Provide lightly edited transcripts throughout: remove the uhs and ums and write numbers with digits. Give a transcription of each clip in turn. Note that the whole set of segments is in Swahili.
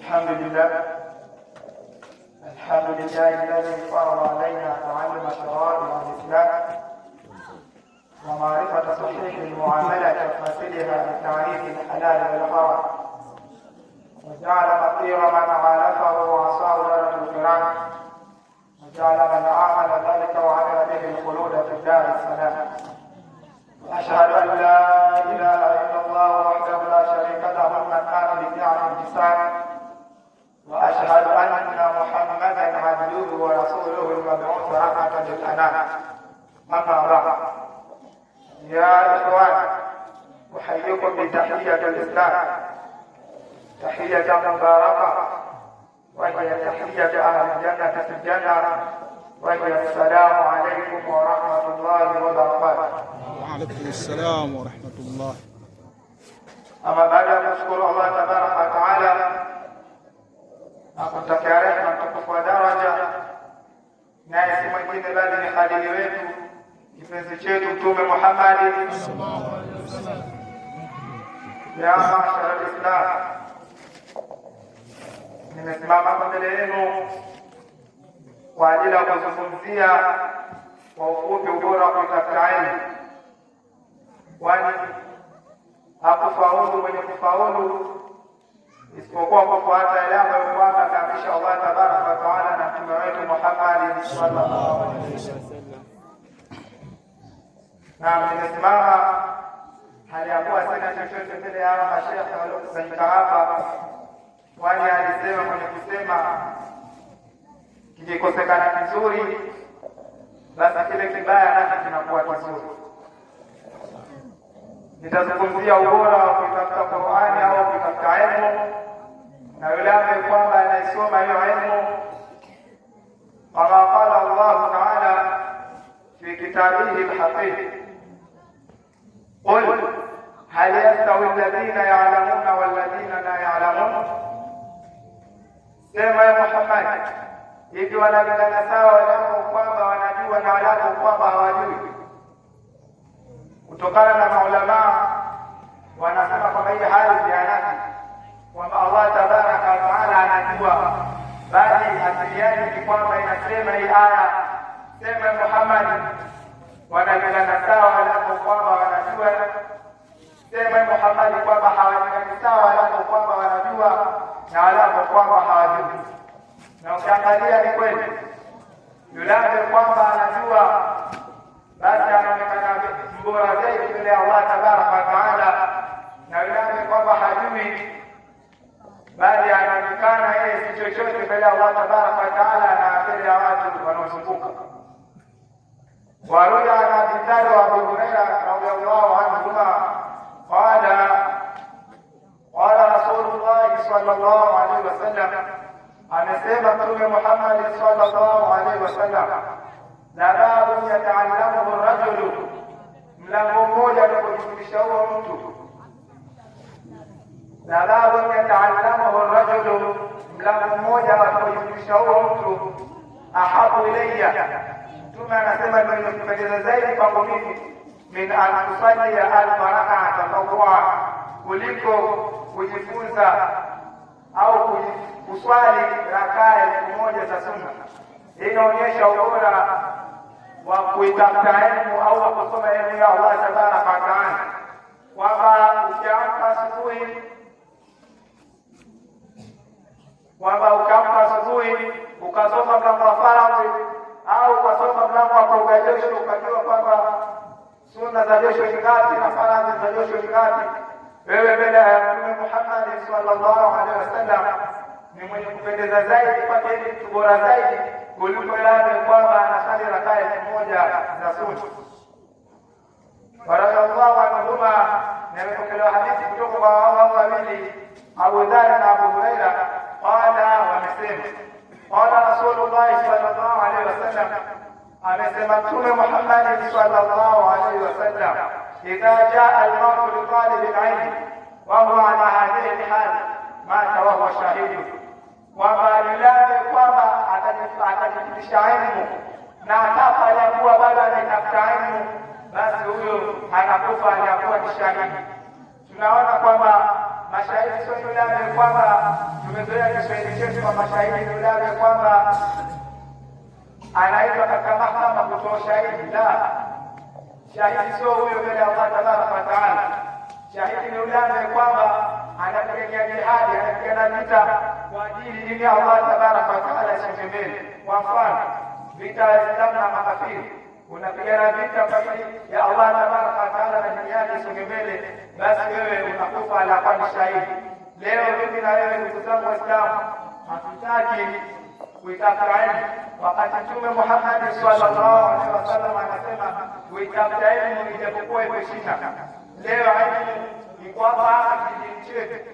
الحمد لله الذي فرض علينا تعلم شرائع الإسلام ومعرفة صحيح المعاملة وفاسدها لتعريف الحلال والحرام، وجعل فقير من عالفه وعصاه درجة الكرام، وجعل من عامل ذلك وعمل به الخلود في دار السلام. وأشهد أن لا إله إلا الله وحده لا شريك له المنان بالنعم الحسان، وأشهد أن محمدا عبده ورسوله المبعوث رحمة للأنام. أما بعد، يا إخوان، أحييكم بتحية الإسلام، تحية مباركة، وهي تحية أهل الجنة في الجنة، وهي السلام عليكم ورحمة الله وبركاته. وعليكم السلام ورحمة الله. أما بعد، نشكر الله تبارك وتعالى akumtakia rehema mtukufu wa daraja, naye si mwingine bali ni khalili wetu kipenzi chetu Mtume Muhammad sallallahu alaihi wasallam. Ya mashara al-Islam, nimesimama mbele yenu kwa ajili ya kuzungumzia kwa ufupi ubora wa kutafuta elimu, kwani hakufaulu mwenye kufaulu isipokuwa kufuata yale ambayo kwamba kaamrisha Allah tabaraka wa taala na mtume wetu Muhammad sallallahu alaihi wasallam. Na nimesimama hali ya kuwa sina chochote mbele ya mashekhe waliokusanyika hapa, kwani alisema mwenye kusema kikikosekana kizuri basi kile kibaya nacho kinakuwa kizuri. Nitazungumzia ubora wa kutafuta Qur'ani au kutafuta elimu, na yule ambaye kwamba anaisoma hiyo elimu, kama qala Allah Ta'ala fi kitabihi al-hakim, qul hal yastawi alladhina ya'lamuna walladhina la ya'lamun, sema ya Muhammad, hivi wanalingana sawa wale kwamba wanajua na wale kwamba hawajui? Kutokana na maulama wanasema kwamba hii hali ni anaki, kwamba Allah tabaraka wa taala anajua, bali asili yake ni kwamba inasema hii aya, sema Muhammad, wanalingana sawa wale kwamba wanajua, sema Muhammad kwamba hawalingani sawa wale kwamba wanajua na wale kwamba hawajui. Na ukiangalia ni kweli, yule kwamba anajua basi anaonekana bora zaidi mbele ya Allah tabaraka wa taala, na yule kwamba hajui bali anaonekana yeye si chochote mbele ya Allah tabaraka wa taala na mbele ya watu wanaozunguka. Waruja na Abi Dharr wa Abu Hurairah radhiyallahu anhuma qala Rasulullah sallallahu alaihi wasallam, amesema Mtume Muhammad sallallahu alaihi wasallam, la babu yata'allamu ar-rajulu, mlango mmoja atakujifundisha huo mtu. La babu yata'allamu ar-rajulu, mlango mmoja atakujifundisha huo mtu. Ahabu ilayya, Mtume anasema ndio kupendeza zaidi kwangu mimi, min an tusalli alfa rak'ah tatawwa, kuliko kujifunza au kuswali rakaa 1000 za sunna. Hii inaonyesha ubora wa kuitafuta elimu au wa kusoma elimu ya Allah tabaraka wa taala, kwamba ukiamka asubuhi ukasoma mlango wa faradhi au ukasoma mlango wa kuoga josho, ukajua kwamba sunna za josho ni ngapi na faradhi za josho ni ngapi, wewe mbele ya Mtume Muhammad sallallahu alaihi wasallam ni mwenye kupendeza zaidi, kwake ni mtu bora zaidi kuliko yule kwamba anasali rakaa 1000 za sunna. Radhiyallahu anhuma, na nimepokea hadithi kutoka kwa wao wawili, Abu Dharr na Abu Hurairah, qala, wamesema qala Rasulullah sallallahu alaihi wasallam, amesema Mtume Muhammad sallallahu alaihi wasallam, idha jaa al-mautu li talib al-ilm wa huwa ala hadhihi al-hal mata wa huwa shahid, kwamba yule kwamba atajifundisha elimu na akafa aliyakuwa bado anaitafuta elimu, basi huyo anakufa aliyakuwa ni shahidi. Tunaona kwamba mashahidi sio yule ambaye kwamba tumezoea Kiswahili chetu kwa mashahidi yule ambaye kwamba anaitwa katika mahakama kutoa shahidi. La, shahidi sio huyo mbele ya Allah tabaraka wa taala. Shahidi ni yule ambaye kwamba anapigania jihadi, anapigana vita kwa ajili dini ya Allah tabaraka wa taala isonge mbele. Kwa mfano vita ya Islamu na makafiri, unapigana vita kwa ajili ya Allah tabaraka wa taala na dini yake isonge mbele, basi wewe unakufa ala kwani shahidi. Leo mimi na wewe ndugu zangu Waislamu hatutaki kuitafuta elimu, wakati Mtume Muhammad sallallahu alaihi wasallam anasema kuitafuta elimu ijapokuwa iwe shida. Leo elimu iko hapa kijijini chetu,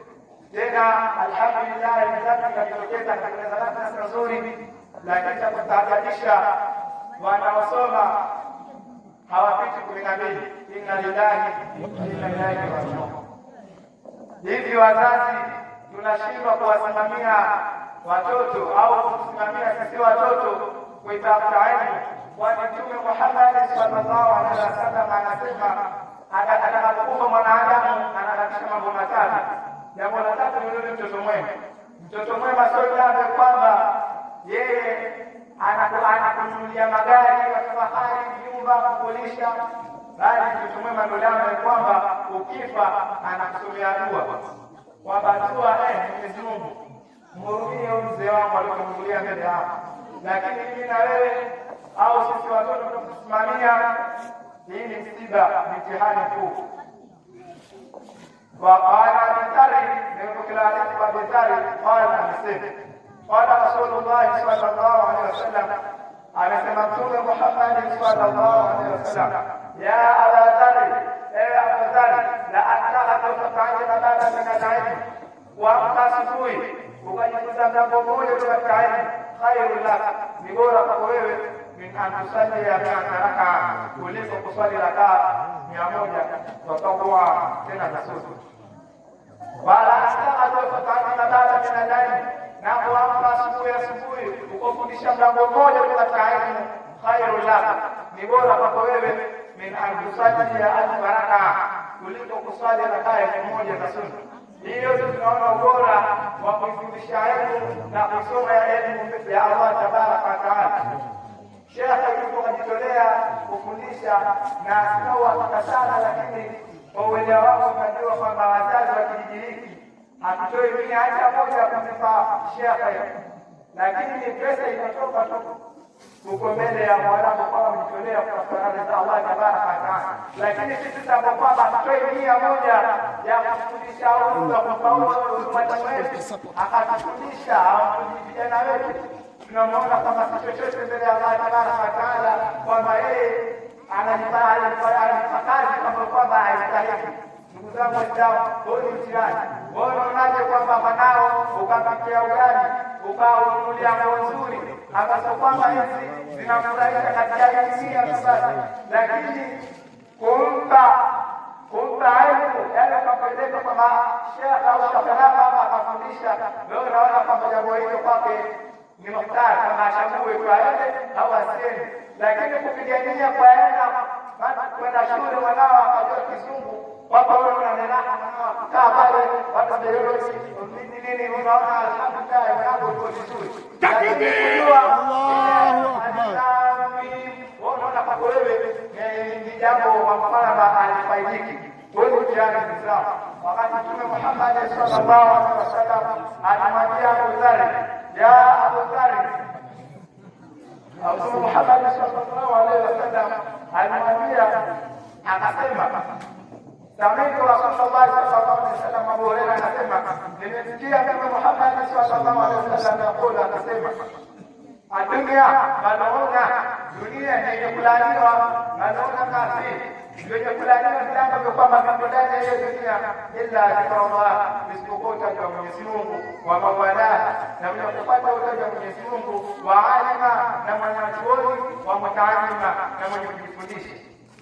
tena alhamdulillah riziki inatokeza katika darasa nzuri, lakini cha kutahadharisha wanaosoma hawapiti 12. Inna lillahi wa inna ilaihi rajiun. Hivi wazazi tunashindwa kuwasimamia watoto au kusimamia sisi watoto kuitafuta elimu, kwani Mtume Muhammad sallallahu alaihi wasallam anasema atakapokufa mwanadamu anabakisha mambo matatu. Jambo la tatu ni yule mtoto mwema. Mtoto mwema sio yule kwamba yeye anakununulia magari ya kifahari, nyumba, kukulisha, bali mtoto mwema ndio yule kwamba ukifa anakusomea dua kwamba dua Mwenyezi Mungu mhurumie mzee wangu aliyokununulia mbele yako. Lakini mimi na wewe au sisi watoto tunakusimamia, hii ni msiba, mtihani kuu. وقال عن ذر من خلال أبي ذر قال أنسب قال رسول الله صلى الله عليه وسلم أنسب مكتوب محمد صلى الله عليه وسلم يا أبا ذر يا أبا ذر لأنك تفعل بابا من العلم وأما سفوي وكيف تنبغون لك علم خير لك بقولك قوي من أن تصلي 100 ركعة kuliko kuswali rakaa 100 tutakuwa tena nasusu. Wala astakatofakana na baba minadani, na kuamka asubuhi ukofundisha mlango mmoja katika elimu, khairu laka, ni bora kwako wewe, min an tusalli 1000 rakaa, kuliko kuswali rakaa 1000 na sunna. Hiyo tunaona ubora wa kufundisha elimu na kusoma elimu ya Allah tabaraka wa taala. Sheikh alipojitolea kufundisha na akawa sana, lakini kwa uelewa wao tunajua kwamba wazazi wa kijiji hiki hatutoi mia hata moja kumpa Sheikh, lakini ni pesa inatoka tu huko mbele ya mwalimu kwa kujitolea kwa radhi za Allah tabaraka wa taala. Lakini sisi sababu kwamba hatutoi 100 ya kufundisha au kufaulu akatufundisha au vijana wetu, tunamwona kama si chochote mbele ya Allah tabaraka wa taala, kwamba yeye anajifanya kazi kama kwamba haistahili. Ndugu zangu Waislamu, huyu ni mtihani. Wewe unaonaje kwamba mwanao ukapikia ugali ukaununulia nguo nzuri ambazo kwamba hizi zinafurahisha katika dunia tu basi, lakini kumpa elimu yale kapeleka kama Sheikh au shakarama akafundisha, wewe unaona kwamba jambo hilo kwake ni muhtari, kama achague kwa yale au asiende. Lakini kupigania kwa yenda kwenda shule mwanao akajua Kizungu, kwamba wewe unanena mwanao kaa pale watu biology nini, unaona alhamdulillah mwanangu uko vizuri. Takbir, Allahu akbar. Unaona kwa wewe ni jambo ambalo halifaidiki. Wewe mtihani Islam. Wakati Mtume Muhammad sallallahu alaihi wasallam alimwambia Abu Dharr, ya Abu Dharr, Mtume Muhammad sallallahu alaihi wasallam alimwambia akasema, Sami'tu Rasulullah sallallahu alaihi wasallam Abu Hurairah anasema, nimesikia Mtume Muhammad sallallahu alaihi wasallam akula akasema, adunia maluna, dunia yenye kulaniwa, maluna kafiri, yenye kulaniwa ndio kwamba ndani ya dunia illa Allah, isipokuwa kwa Mwenyezi Mungu wa mawala, na mwenye kupata utaji wa Mwenyezi Mungu wa alima, na mwanachuoni wa mutaalima, na mwenye kujifundisha.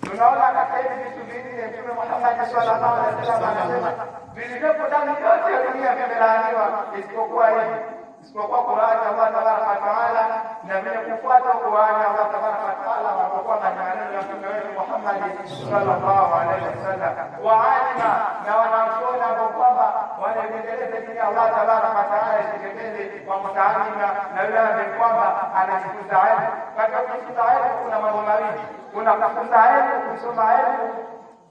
Tunaona katika hivi vitu vinne Mtume Muhammad sallallahu alaihi wasallam anasema vilivyopo ndani yote ya dunia vimelaaniwa isipokuwa hivi, isipokuwa Qur'an Allah tabaraka wa taala, na vile kufuata Qur'an Allah tabaraka wa taala wanapokuwa maneno ya Mtume wetu Muhammad sallallahu alaihi wasallam wa alima, na wanachuoni ambao kwamba wanaendeleza dini ya Allah tabaraka wa taala isitegemee kwa mtaamina na yule ambaye kwamba anajifunza elimu. Katika kujifunza elimu kuna mambo mawili, kuna kujifunza elimu, kusoma elimu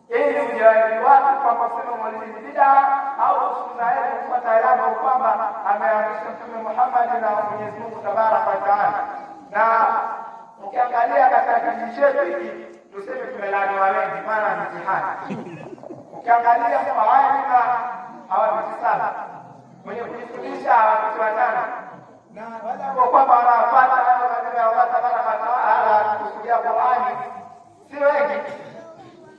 ili ujawahi watu kwa kusema mwalimu bid'a, au kujifunza elimu kupata elimu kwamba ameamrisha Mtume Muhammad na Mwenyezi Mungu tabaraka wa taala. Na ukiangalia katika kijiji chetu hiki tuseme tumelaniwa wengi, maana mtihani. Ukiangalia kwa walimu hawapiti sana, mwenye kujifundisha hawapiti watano, na wale ambao kwamba wanafuata maneno ya Allah tabaraka wa taala kusudia Qur'ani si wengi.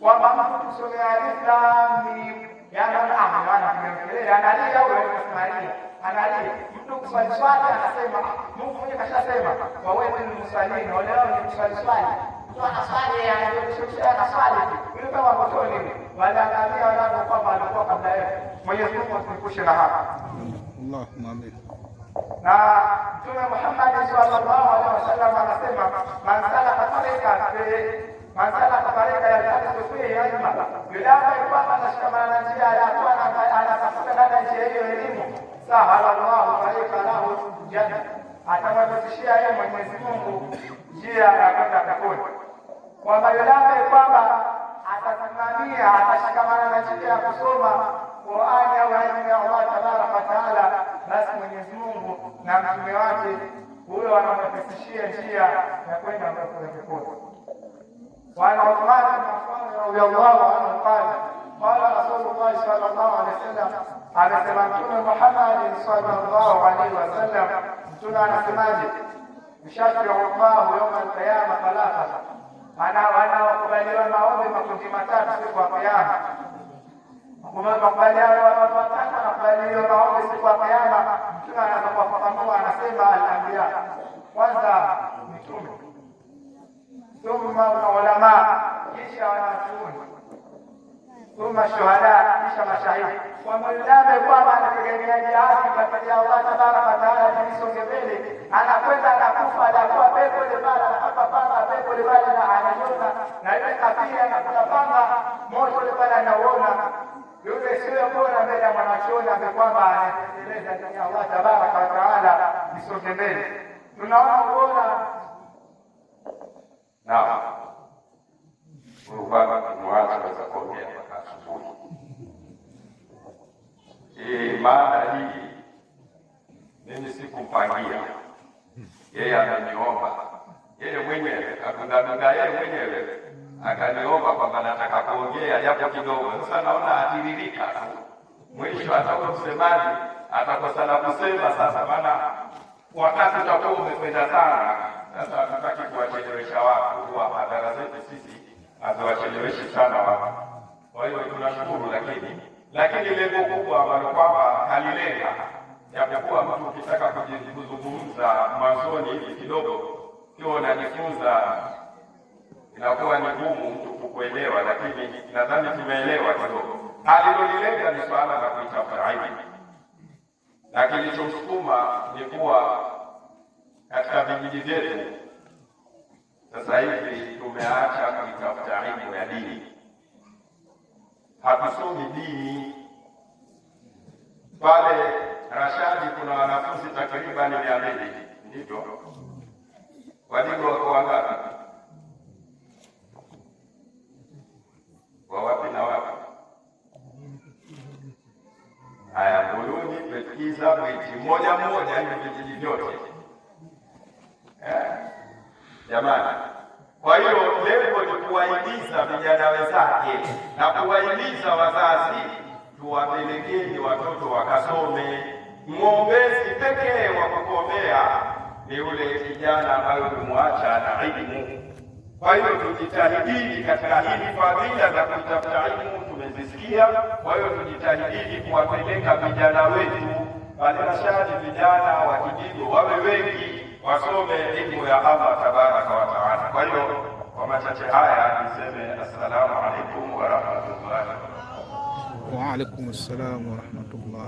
Kwamba mtu kusomea alif lam mim maana tumeongelea analia au anasimamia analia, mtu kuswali swali anasema Mungu mwenyewe kashasema wa wewe ni mswalini, wale wao ni mswali swali, mtu anaswali anajishusha anaswali yule kama motoni, wala angalia wala kwamba alikuwa kabla yake. Mwenyezi Mungu atuepushe na hapa, Allahumma amin. Na Mtume Muhammad sallallahu alaihi wasallam anasema man salaka tariqa yaltamisu fihi ilma, yule ambaye kwamba anashikamana na njia ya Bwana anatafuta ndani ya njia hiyo elimu, sahala Allahu tariqa lahu janna, atamwepesishia yeye Mwenyezi Mungu njia ya kwenda peponi. Kwamba yule ambaye kwamba atasimamia atashikamana na njia ya kusoma Qur'ani au elimu ya Allah tabaraka wa taala, basi Mwenyezi Mungu na mtume wake huyo anamwepesishia njia ya kwenda peponi. وعن عثمان بن عفان رضي الله عنه قال رسول الله صلى الله عليه وسلم anasema Mtume Muhammad sallallahu alaihi wasallam, Mtume anasemaje? Yushafi'u Allahu yawm al-qiyama thalatha, wanaokubaliwa maombi makundi matatu siku ya Kiyama. Wakubaliwa watu watatu wanakubaliwa maombi siku ya Kiyama. Mtume anapofafanua anasema al-anbiya, kwanza mitume, thumma ulama, kisha wanachuoni, thumma shuhada, kisha mashahidi. Kwa mwanadamu kwamba anategemea jihadi kwa ajili ya Allah tabaraka wa taala nisonge mbele, anakwenda anakufa, anakuwa pepo ile bala, anapata panga pepo ile bala na anaiona, na ile kafiri anakula panga moto ile bala anaona. Yule sio bora mbele ya mwanachuoni ambaye kwamba anatekeleza dini ya Allah tabaraka wa taala nisonge mbele. Tunaona bora Naam, baba kumwacha za kuongea mpaka asubuhi. Maana hii mimi sikumpangia, yeye ameniomba yeye mwenyewe, akundamida yeye mwenyewe akaniomba kwamba nataka kuongea japo kidogo. Sasa naona atiririka mwisho, atakuwa msemaji atakosa la kusema. Sasa maana wakati utakuwa umekwenda sana. Sasa hatutaki kuwachelewesha watu, huwa hadhara zetu sisi haziwacheleweshi sana watu. Kwa hiyo tunashukuru, lakini lengo kubwa ambalo kwamba halilenga, japokuwa mtu ukitaka kuzungumza mwanzoni hivi kidogo kiwa unajifunza inakuwa ni ngumu mtu kukuelewa, lakini nadhani tumeelewa kidogo. Alilolilenga ni swala la kuitafuta ilmu, na kilichomsukuma ni kuwa katika vijiji vyetu sasa hivi tumeacha kuitafuta elimu ya dini, hatusomi dini. Pale Rashadi kuna wanafunzi takribani 200, ndivyo walimu wako wangapi? Wa wapi na wapi? Haya, Buluni, Petkiza, Mwiti, moja hivi vijiji vyote. Jamani, kwa hiyo lengo ni kuwahimiza vijana wenzake na kuwahimiza wazazi, tuwapelekeni watoto wakasome. Mwombezi pekee wa kukombea ni yule kijana ambaye kumwacha na elimu. Kwa hiyo tujitahidi katika hili, fadhila za kutafuta elimu tumezisikia. Kwa hiyo tujitahidi kuwapeleka vijana wetu pale Rashadi, vijana wa Kidigo wawe wengi, wasome elimu ya Allah tabaraka wa taala. Kwa hiyo kwa machache haya niseme assalamu alaikum wa rahmatullahi wa barakatuh. Wa alaikum assalam wa rahmatullah.